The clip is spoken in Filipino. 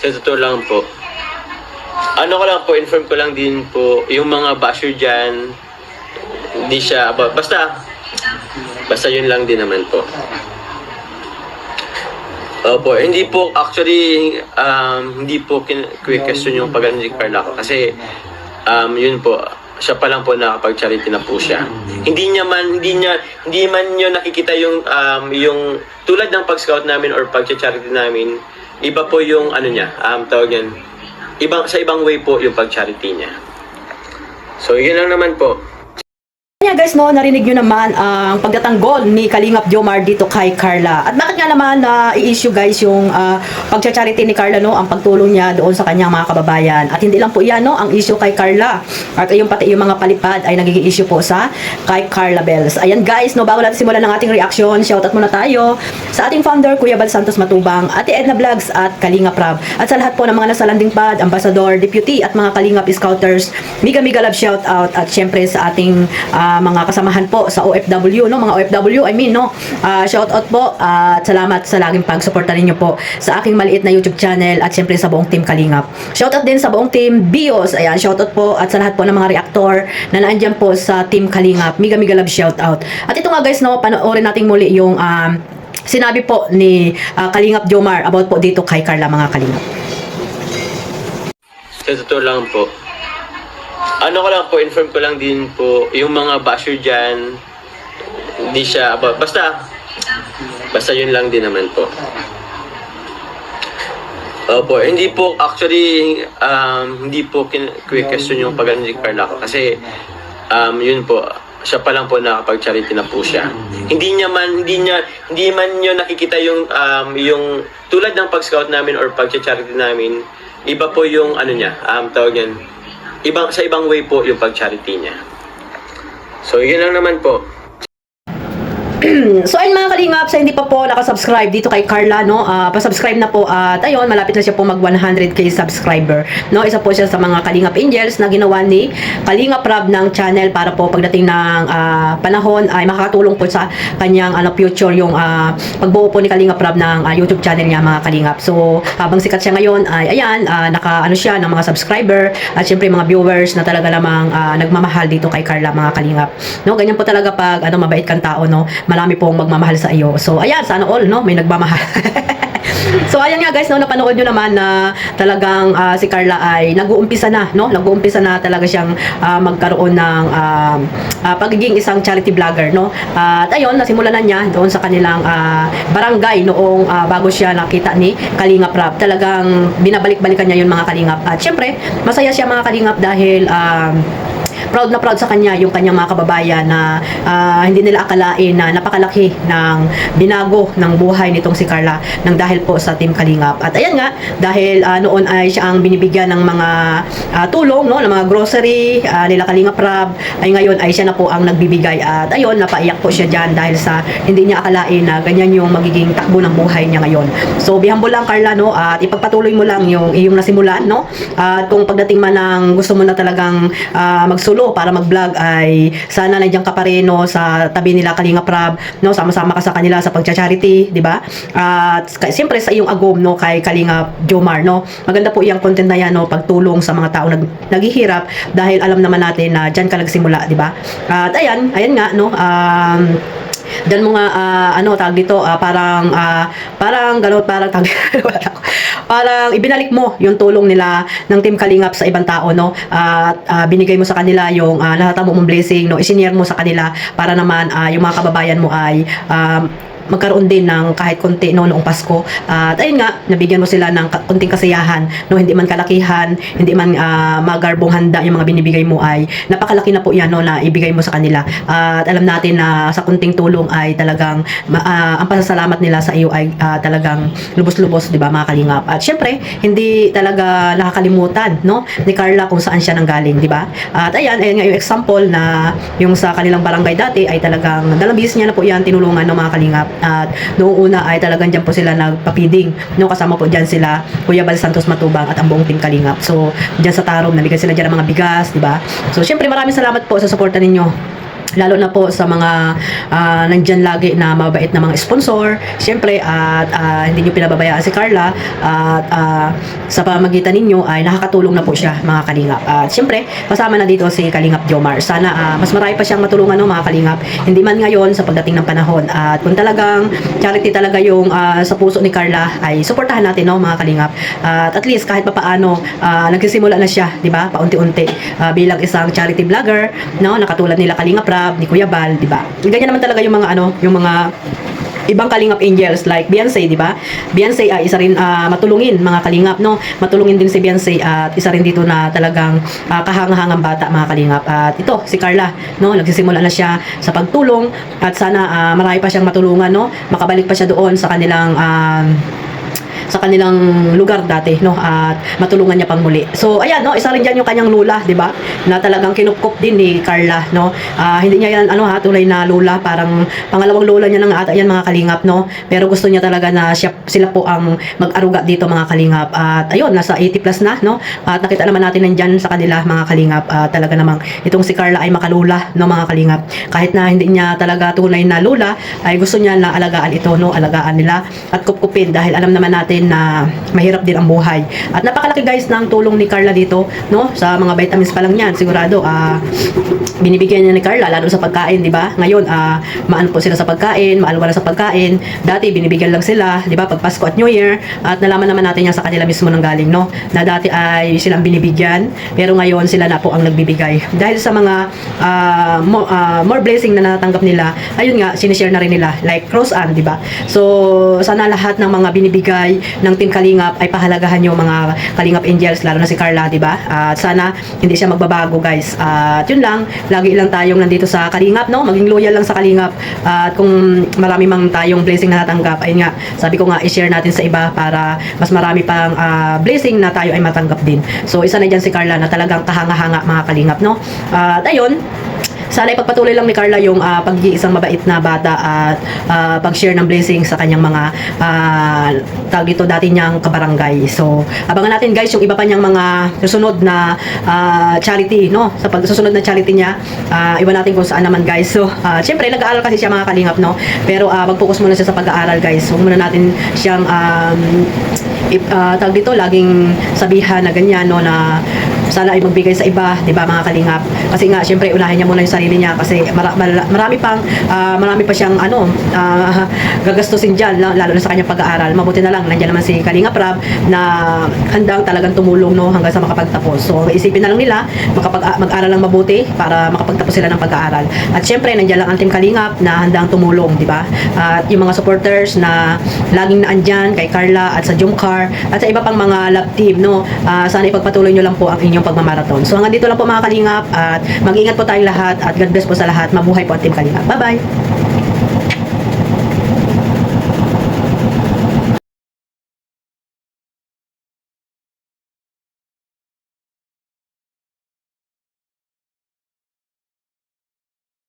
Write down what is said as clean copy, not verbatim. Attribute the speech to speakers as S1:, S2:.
S1: Sa totoo lang po, ano ko lang po, inform ko lang din po, yung mga basher dyan, hindi siya, basta yun lang din naman po. Opo, hindi po, actually, hindi po question yung pag-ano ni Carla ko. Kasi, yun po, siya pa lang po nakapag-charity na po siya. Hindi man niyo nakikita yung tulad ng pag-scout namin or pag-charity namin, iba po yung ano niya, tawag yan, sa ibang way po yung pag-charity niya. So, yun lang naman po.
S2: Kanya guys, no, narinig nyo naman ang pagtatanggol ni Kalingap Jomar dito kay Carla. At bakit nga naman i-issue guys yung pagcha-charity ni Carla, no, ang pagtulong niya doon sa kanyang mga kababayan. At hindi lang po yan, no, ang issue kay Carla. At yung pati yung mga palipad ay nagiging issue po sa kay Carla Bells. Ayan guys, no, bago natin simulan ng ating reaction, shoutout muna tayo sa ating founder, Kuya Bal Santos Matubang, Ate Edna Vlogs at Kalingap Rab. At sa lahat po ng mga nasa landing pad, ambassador, deputy at mga Kalingap Scouters, mega love shoutout. At syempre sa ating mga kasamahan po sa OFW, no, mga OFW, no, shout out po at salamat sa laging pagsuporta ninyo po sa aking maliit na YouTube channel at syempre sa buong team Kalingap. Shout out din sa buong team BIOS, ayan, shout out po at sa lahat po ng mga reactor na naandyan po sa team Kalingap, mega love shout out. At ito nga guys, no, panoorin natin muli yung sinabi po ni Kalingap Jomar about po dito kay Carla, mga Kalingap.
S1: Sa totoo lang po, ano ko lang po, inform ko lang din po, yung mga basher dyan, hindi siya, basta yun lang din naman po. Opo, hindi po, actually, hindi po question yung pag-ano ni Carla ko. Kasi, yun po, siya pa lang po nakapag-charity na po siya. Hindi man niyo nakikita yung tulad ng pag-scout namin or pag-charity namin, iba po yung ano niya, tawag yan, sa ibang way po yung pag-charity niya. So, yun lang naman po.
S2: So ayun mga Kalingap, sa hindi pa po nakasubscribe dito kay Carla, no, pa-subscribe na po at ayun, malapit na siya po mag 100k subscriber, no. Isa po siya sa mga Kalingap Angels na ginawa ni Kalingap Rab ng channel para po pagdating ng panahon ay makakatulong po sa kanyang future yung pagbuo po ni Kalingap Rab ng YouTube channel niya, mga Kalingap. So habang sikat siya ngayon ay ayan, naka-ano siya ng mga subscriber at syempre mga viewers na talaga namang nagmamahal dito kay Carla, mga Kalingap, no. Ganyan po talaga pag mabait kang tao, no, marami pong magmamahal sa iyo. So ayan, sana all, no, may nagmamahal. So ayan nga guys, no, napanood nyo naman na talagang si Carla ay nag-uumpisa na, no, nag-uumpisa na talaga siyang magkaroon ng pagiging isang charity vlogger, no. At ayun, nasimulan na niya doon sa kanilang barangay noong bago siya nakita ni Kalingap Rab. Talagang binabalik-balikan niya yun, mga Kalingap. At syempre, masaya siya, mga Kalingap, dahil proud na proud sa kanya yung kanyang mga kababayan na hindi nila akalain na napakalaki ng binago ng buhay nitong si Carla nang dahil po sa Team Kalingap. At ayan nga, dahil noon ay siya ang binibigyan ng mga tulong, no, ng mga grocery nila Kalingap Rab, ay ngayon ay siya na po ang nagbibigay. At ayun, napaiyak po siya dyan dahil sa hindi niya akalain na ganyan yung magiging takbo ng buhay niya ngayon. So be humble lang, Carla, no, at ipagpatuloy mo lang yung iyong nasimulan, no. At kung pagdating man ng gusto mo na talagang magsulo para mag-vlog, ay sana nandiyan ka pa rin, no, sa tabi nila Kalingap Rab, no, sama-sama ka sa kanila sa pagcha-charity, di ba? At siyempre sa iyong agom, no, kay Kalingap Jomar, no. Maganda po iyang content na yan, no, pagtulong sa mga tao naghihirap, dahil alam naman natin na diyan ka nagsimula, di ba? At ayan nga, no, dan mo nga tawag dito, parang gano'n, parang ibinalik mo yung tulong nila ng Team Kalingap sa ibang tao, no, at binigay mo sa kanila yung natatamo mong blessing, no, isinare mo sa kanila para naman yung mga kababayan mo ay magkaroon din ng kahit konti, no, noong Pasko. At ayun nga, nabigyan mo sila ng konting kasiyahan, no, hindi man kalakihan, hindi man magarbong handa yung mga binibigay mo, ay napakalaki na po yan, no, na ibigay mo sa kanila. At alam natin na sa konting tulong ay talagang ang pasasalamat nila sa iyo ay talagang lubos-lubos, di ba, mga Kalingap. At syempre, hindi talaga nakakalimutan, no, ni Carla kung saan siya nanggaling, di ba? At ayan nga yung example na yung sa kanilang barangay dati ay talagang dalang business niya na po yan tinulungan ng mga Kalingap. At noong una ay talagang dyan po sila nagpapiding, no, kasama po dyan sila Kuya Bal Santos Matubang at ang buong Team Kalingap. So dyan sa Tarom, nabigyan sila dyan ng mga bigas, di ba? So syempre maraming salamat po sa suporta ninyo. lalo na po sa mga nandyan lagi na mabait na mga sponsor, syempre, at hindi nyo pinababayaan si Carla, at sa pamagitan ninyo ay nakakatulong na po siya, mga kalingap. At syempre, kasama na dito si Kalingap Jomar. Sana mas marami pa siyang matulungan, no, mga kalingap, hindi man ngayon sa pagdating ng panahon. At kung talagang charity talaga yung sa puso ni Carla, ay suportahan natin, no, mga kalingap. At least kahit papaano nagsisimula na siya, di ba, paunti-unti, bilang isang charity vlogger, no, nakatulad nila Kalingap Rab, ni Kuya Bal, di ba? Ganyan naman talaga yung mga yung mga ibang Kalingap Angels like Beyonce, di ba? Beyonce ay isa rin matulungin, mga kalingap, no? Matulungin din si Beyonce at isa rin dito na talagang kahangahangang bata, mga kalingap. At ito si Carla, no? Nagsisimula na siya sa pagtulong at sana marami pa siyang matulungan, no? Makabalik pa siya doon sa kanilang lugar dati, no, at matulungan niya pang muli. So ayan, no, isa rin diyan yung kanyang lula, di ba, na talagang kinupkop din ni Carla, no. Hindi niya yan tunay na lula, parang pangalawang lola niya nang ata yan, mga kalingap, no, pero gusto niya talaga na sila po ang mag-aruga dito, mga kalingap. At ayun, nasa 80 plus na, no, at nakita naman natin nandyan sa kanila, mga kalingap, talaga namang itong si Carla ay makalula, no, mga kalingap. Kahit na hindi niya talaga tunay na lula, ay gusto niya na alagaan ito, no, alagaan nila at kupkupin, dahil alam naman natin na mahirap din ang buhay. At napakalaki, guys, ng tulong ni Carla dito, no, sa mga vitamins pa lang yan, sigurado binibigyan niya ni Carla, lalo sa pagkain, di ba? Ngayon maano po sila sa pagkain, maalwala sa pagkain. Dati binibigyan lang sila, di ba, pag Pasko at New Year, at nalaman naman natin yan sa kanila mismo ng galing, no, na dati ay silang binibigyan, pero ngayon sila na po ang nagbibigay dahil sa mga more blessing na natanggap nila. Ayun nga, sinishare na rin nila, like Rose Ann, di ba? So sana lahat ng mga binibigay ng Team Kalingap ay pahalagahan yung mga Kalingap Angels, lalo na si Carla, di ba? At sana hindi siya magbabago, guys. At yun lang, lagi lang tayong nandito sa Kalingap, no? Maging loyal lang sa Kalingap. At kung marami mang tayong blessing na natanggap, ayun nga, sabi ko nga, i-share natin sa iba para mas marami pang blessing na tayo ay matanggap din. So isa na dyan si Carla na talagang kahanga-hanga, mga Kalingap, no? At ayun, sana ipagpatuloy lang ni Carla yung pagiging isang mabait na bata at pag-share ng blessing sa kanyang mga tawag dito dati niyang kabarangay. So abangan natin, guys, yung iba pa niyang mga susunod na charity, no, sa pagsusunod na charity niya. Iwan natin kung saan naman, guys. So syempre nag-aaral kasi siya, mga kalingap, no, pero mag-focus muna siya sa pag-aaral, guys. Huwag muna natin siyang tawag dito laging sabihan na ganyan, no, na sana ay magbigay sa iba, di ba, mga kalingap? Kasi nga, syempre, unahin niya muna yung sarili niya kasi marami pa siyang gagastusin dyan, lalo na sa kanyang pag-aaral. Mabuti na lang, nandiyan naman si Kalingap Rab na handang talagang tumulong, no, hanggang sa makapagtapos. So, isipin na lang nila, mag-aral lang mabuti para makapagtapos sila ng pag-aaral. At syempre, nandiyan lang ang Team Kalingap na handang tumulong, di ba? At yung mga supporters na laging naandyan kay Carla at sa Jomcar at sa iba pang mga love team, no, sana ipagpatuloy nyo lang po ang inyong pagmamarathon. So hanggang dito lang po, mga kalingap, at mag-ingat po tayong lahat at God bless po sa lahat. Mabuhay po ang Team Kalingap. Bye-bye!